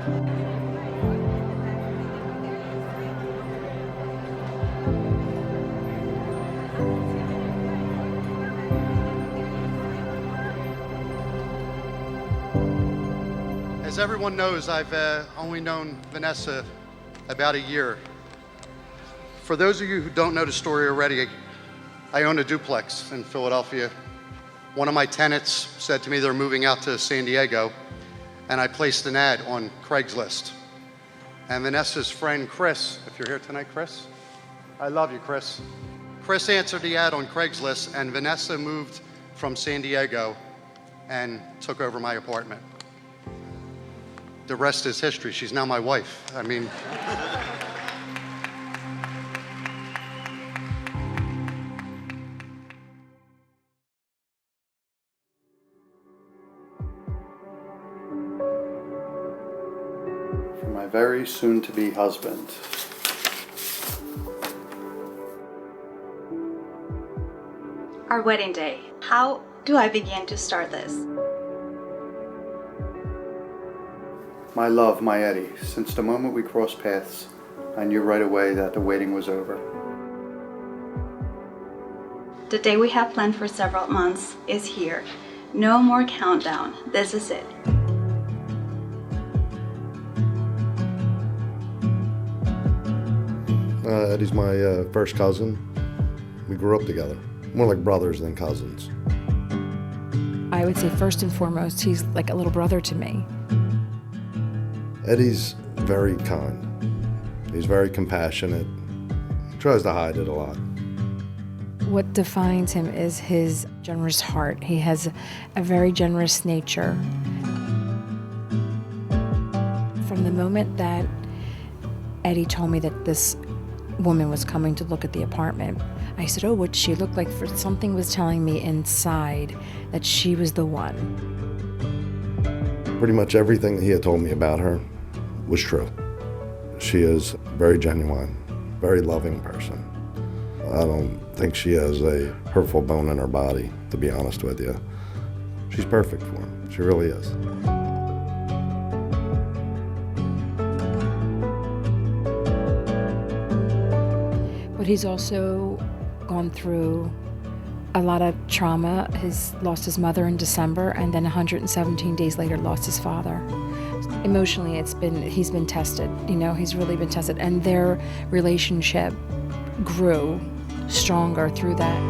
As everyone knows, I've only known Vanessa about a year. For those of you who don't know the story already, I own a duplex in Philadelphia. One of my tenants said to me they're moving out to San Diego, and I placed an ad on Craigslist. And Vanessa's friend, Chris, if you're here tonight, Chris, I love you, Chris. Chris answered the ad on Craigslist, and Vanessa moved from San Diego and took over my apartment. The rest is history. She's now my wife. I mean, for my very soon-to-be husband. Our wedding day. How do I begin to start this? My love, my Eddie, since the moment we crossed paths, I knew right away that the waiting was over. The day we have planned for several months is here. No more countdown. This is it. Eddie's my first cousin. We grew up together, more like brothers than cousins. I would say first and foremost, he's like a little brother to me. Eddie's very kind. He's very compassionate. He tries to hide it a lot. What defines him is his generous heart. He has a very generous nature. From the moment that Eddie told me that this woman was coming to look at the apartment, I said, oh, what'd she look like? For something was telling me inside that she was the one. Pretty much everything that he had told me about her was true. She is very genuine, very loving person. I don't think she has a hurtful bone in her body, to be honest with you. She's perfect for him. She really is. But he's also gone through a lot of trauma. He's lost his mother in December, and then 117 days later lost his father. Emotionally, he's been tested. You know, he's really been tested, and their relationship grew stronger through that.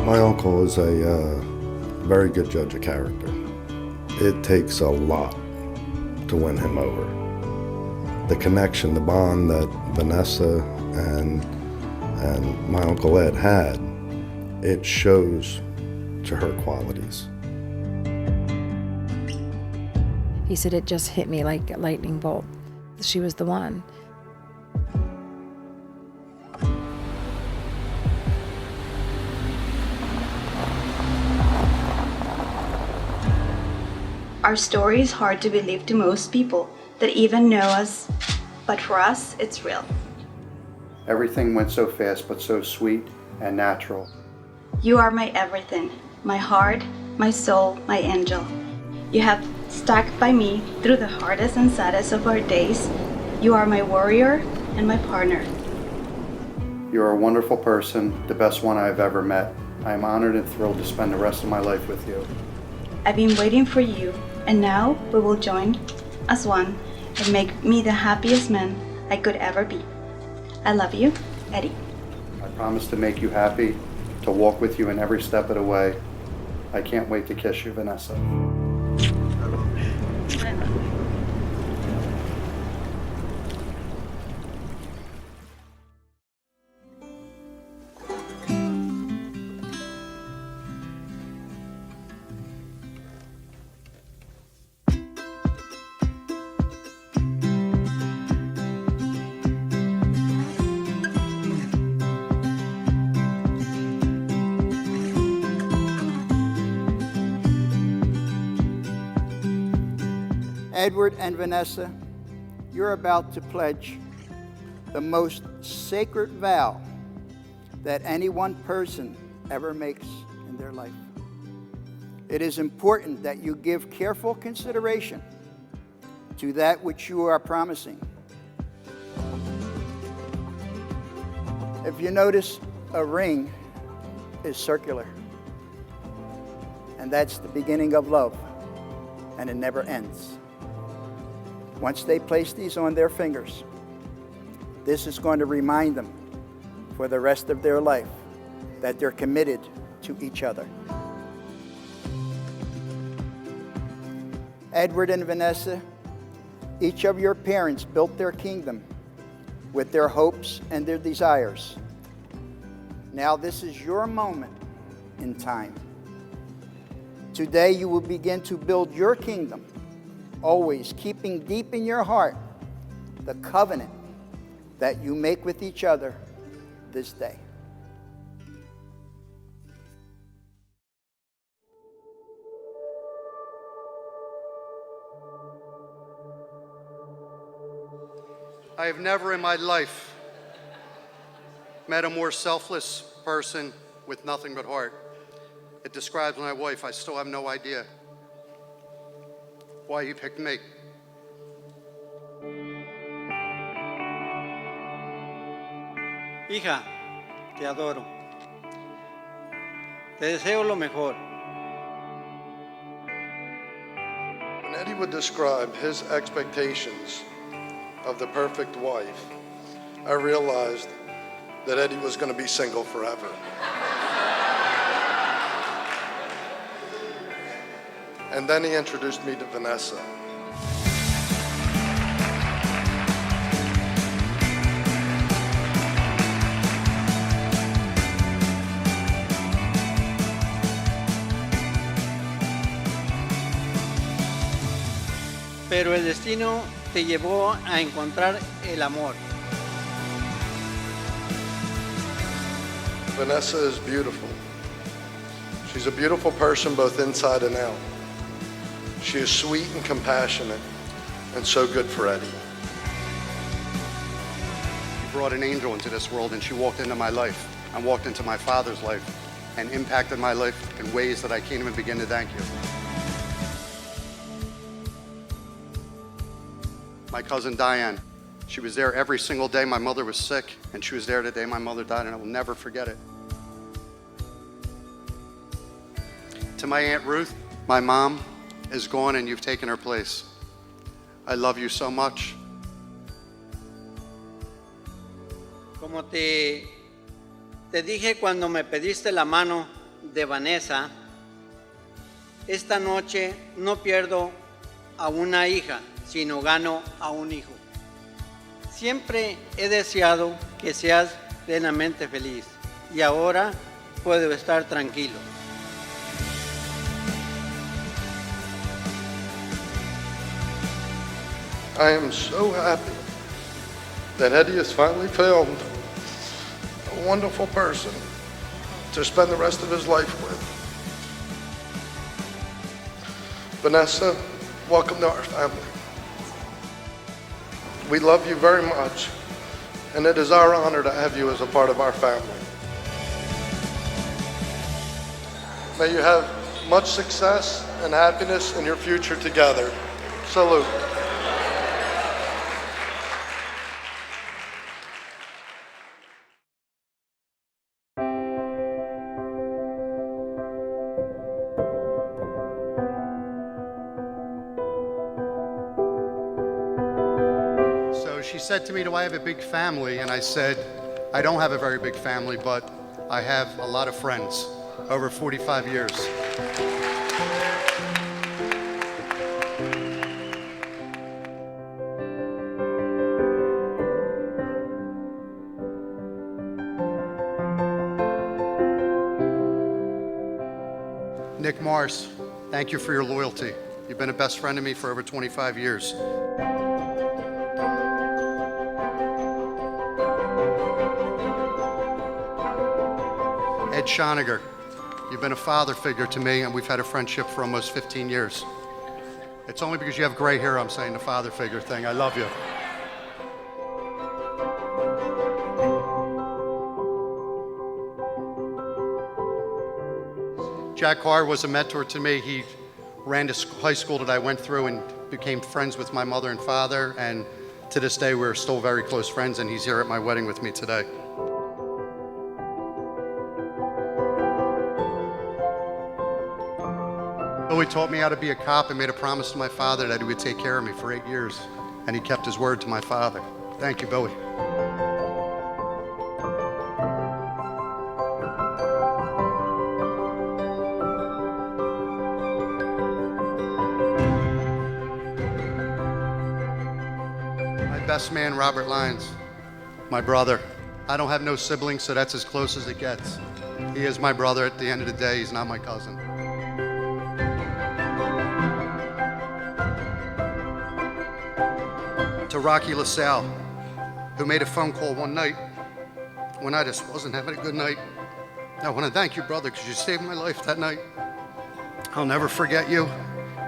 My uncle is a very good judge of character. It takes a lot to win him over. The connection, the bond that Vanessa and my Uncle Ed had, it shows to her qualities. He said it just hit me like a lightning bolt. She was the one. Our story is hard to believe to most people that even know us, but for us, it's real. Everything went so fast, but so sweet and natural. You are my everything, my heart, my soul, my angel. You have stuck by me through the hardest and saddest of our days. You are my warrior and my partner. You're a wonderful person, the best one I've ever met. I am honored and thrilled to spend the rest of my life with you. I've been waiting for you, and now we will join as one and make me the happiest man I could ever be. I love you, Eddie. I promise to make you happy, to walk with you in every step of the way. I can't wait to kiss you, Vanessa. Edward and Vanessa, you're about to pledge the most sacred vow that any one person ever makes in their life. It is important that you give careful consideration to that which you are promising. If you notice, a ring is circular. And that's the beginning of love, and it never ends. Once they place these on their fingers, this is going to remind them for the rest of their life that they're committed to each other. Edward and Vanessa, each of your parents built their kingdom with their hopes and their desires. Now this is your moment in time. Today you will begin to build your kingdom, always keeping deep in your heart the covenant that you make with each other this day. I have never in my life met a more selfless person with nothing but heart. It describes my wife. I still have no idea why he picked me. Hija, te adoro. Te deseo lo mejor. When Eddie would describe his expectations of the perfect wife, I realized that Eddie was going to be single forever. And then he introduced me to Vanessa. Pero el destino te llevó a encontrar el amor. Vanessa is beautiful. She's a beautiful person both inside and out. She is sweet and compassionate and so good for Eddie. She brought an angel into this world, and she walked into my life and walked into my father's life and impacted my life in ways that I can't even begin to thank you. My cousin Diane, she was there every single day my mother was sick, and she was there the day my mother died, and I will never forget it. To my Aunt Ruth, my mom is gone and you've taken her place. I love you so much. Como te dije cuando me pediste la mano de Vanessa, esta noche no pierdo a una hija, sino gano a un hijo. Siempre he deseado que seas plenamente feliz y ahora puedo estar tranquilo. I am so happy that Eddie has finally found a wonderful person to spend the rest of his life with. Vanessa, welcome to our family. We love you very much, and it is our honor to have you as a part of our family. May you have much success and happiness in your future together. Salute. She said to me, do I have a big family? And I said, I don't have a very big family, but I have a lot of friends, over 45 years. Nick Mars, thank you for your loyalty. You've been a best friend to me for over 25 years. Ed Schoniger, you've been a father figure to me, and we've had a friendship for almost 15 years. It's only because you have gray hair I'm saying the father figure thing. I love you. Jack Carr was a mentor to me. He ran the high school that I went through, and became friends with my mother and father, and to this day, we're still very close friends, and he's here at my wedding with me today. Billy taught me how to be a cop and made a promise to my father that he would take care of me for 8 years, and he kept his word to my father. Thank you, Billy. My best man, Robert Lyons, my brother. I don't have no siblings, so that's as close as it gets. He is my brother at the end of the day. He's not my cousin. To Rocky LaSalle, who made a phone call one night when I just wasn't having a good night. I want to thank you, brother, because you saved my life that night. I'll never forget you,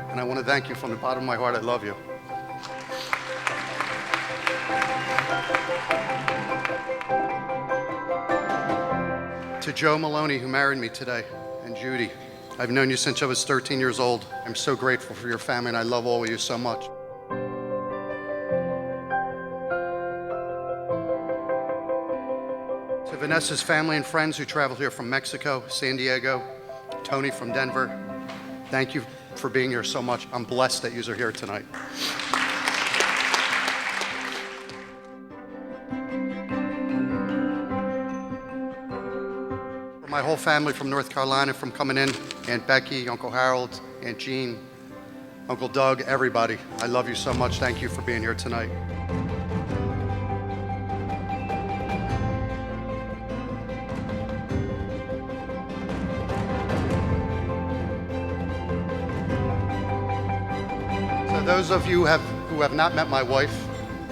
and I want to thank you from the bottom of my heart. I love you. To Joe Maloney, who married me today, and Judy. I've known you since I was 13 years old. I'm so grateful for your family, and I love all of you so much. To Vanessa's family and friends who traveled here from Mexico, San Diego, Tony from Denver, thank you for being here so much. I'm blessed that you are here tonight. For my whole family from North Carolina, from coming in, Aunt Becky, Uncle Harold, Aunt Jean, Uncle Doug, everybody, I love you so much. Thank you for being here tonight. Those of you who have not met my wife,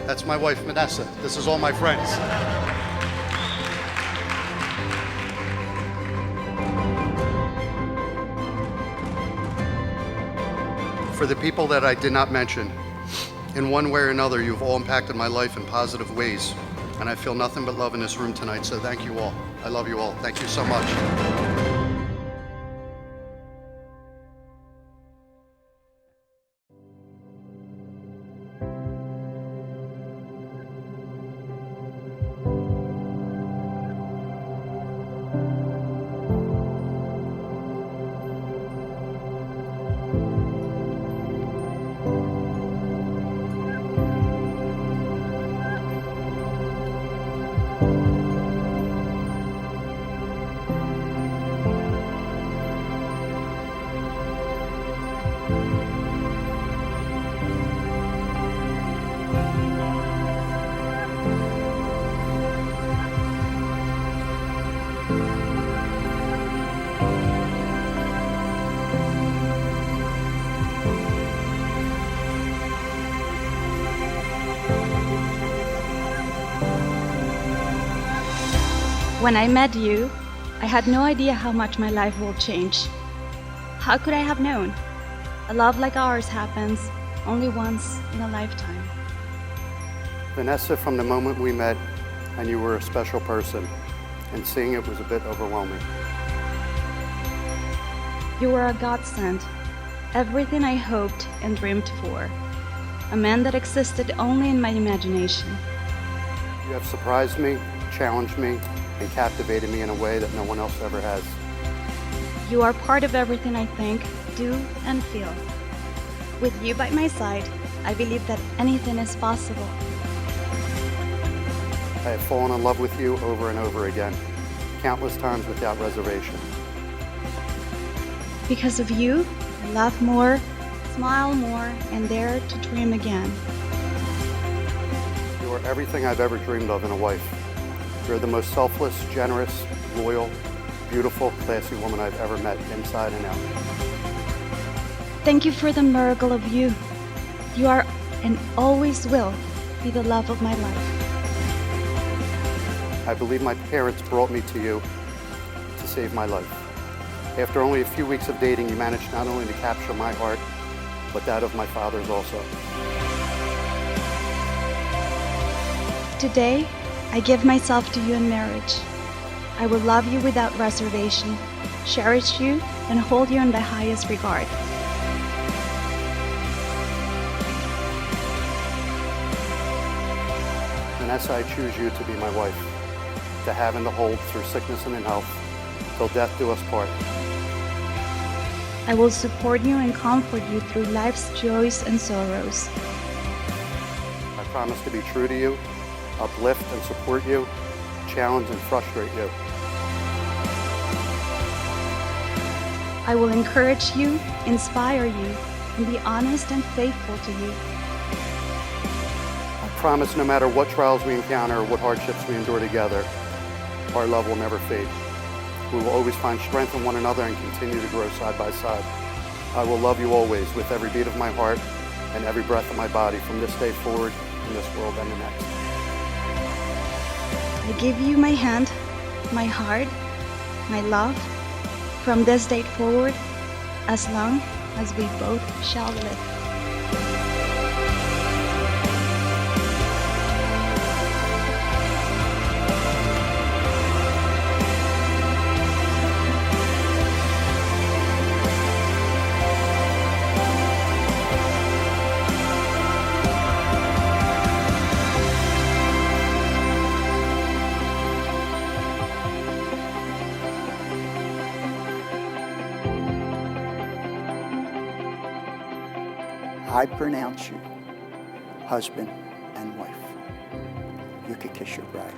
that's my wife, Vanessa. This is all my friends. For the people that I did not mention, in one way or another, you've all impacted my life in positive ways, and I feel nothing but love in this room tonight, so thank you all. I love you all. Thank you so much. When I met you, I had no idea how much my life will change. How could I have known? A love like ours happens only once in a lifetime. Vanessa, from the moment we met, I knew you were a special person, and seeing it was a bit overwhelming. You were a godsend, everything I hoped and dreamed for. A man that existed only in my imagination. You have surprised me, challenged me, and captivated me in a way that no one else ever has. You are part of everything I think, do, and feel. With you by my side, I believe that anything is possible. I have fallen in love with you over and over again, countless times without reservation. Because of you, I laugh more, smile more, and dare to dream again. You are everything I've ever dreamed of in a wife. You're the most selfless, generous, loyal, beautiful, classy woman I've ever met, inside and out. Thank you for the miracle of you. You are and always will be the love of my life. I believe my parents brought me to you to save my life. After only a few weeks of dating, you managed not only to capture my heart, but that of my father's also. Today, I give myself to you in marriage. I will love you without reservation, cherish you, and hold you in the highest regard. Vanessa, I choose you to be my wife, to have and to hold through sickness and in health, till death do us part. I will support you and comfort you through life's joys and sorrows. I promise to be true to you, uplift and support you, challenge and frustrate you. I will encourage you, inspire you, and be honest and faithful to you. I promise no matter what trials we encounter or what hardships we endure together, our love will never fade. We will always find strength in one another and continue to grow side by side. I will love you always with every beat of my heart and every breath of my body from this day forward in this world and the next. I give you my hand, my heart, my love, from this date forward, as long as we both shall live. I pronounce you husband and wife. You could kiss your bride.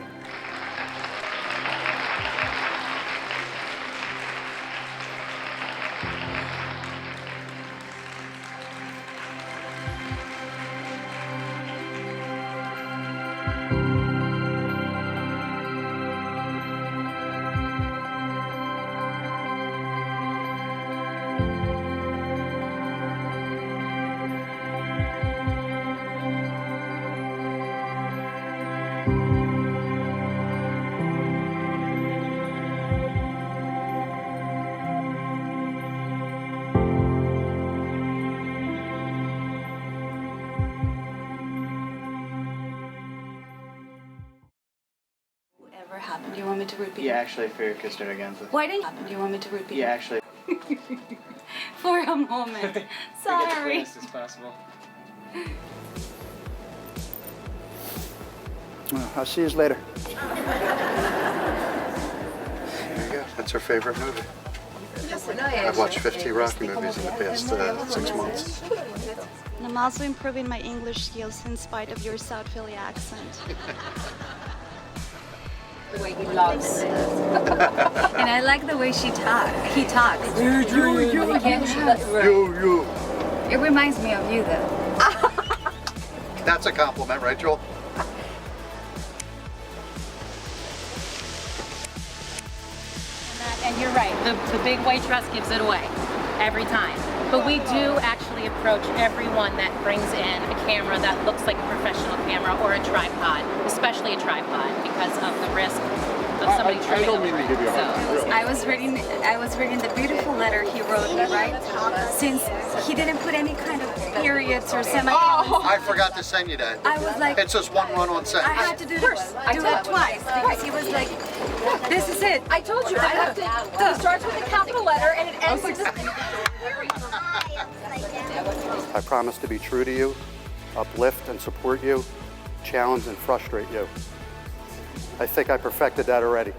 Whatever happened? Do you want me to repeat? Yeah, actually, for your kiss it again. Why didn't happen? Do you want me to repeat? Yeah, actually. For a moment. Sorry. As fast as possible. Well, I'll see you later. There you go. That's her favorite movie. I've watched 50 Rocky movies in the past 6 months. And I'm also improving my English skills in spite of your South Philly accent. The way he loves. And I like the way he talks. You. It reminds me of you, though. That's a compliment, right, Joel? And you're right, the big white dress gives it away every time. But we do actually approach everyone that brings in a camera that looks like a professional camera or a tripod, especially a tripod, because of the risk of somebody tripping over it. So, I was reading the beautiful letter he wrote me, right? Since he didn't put any kind of periods or semicolons. I forgot to send you that. I was like, It's just one run-on I sentence. had to do it twice because he was like, this is it. I told you, I have to. It starts with a capital letter and it ends with this. I promise to be true to you, uplift and support you, challenge and frustrate you. I think I perfected that already.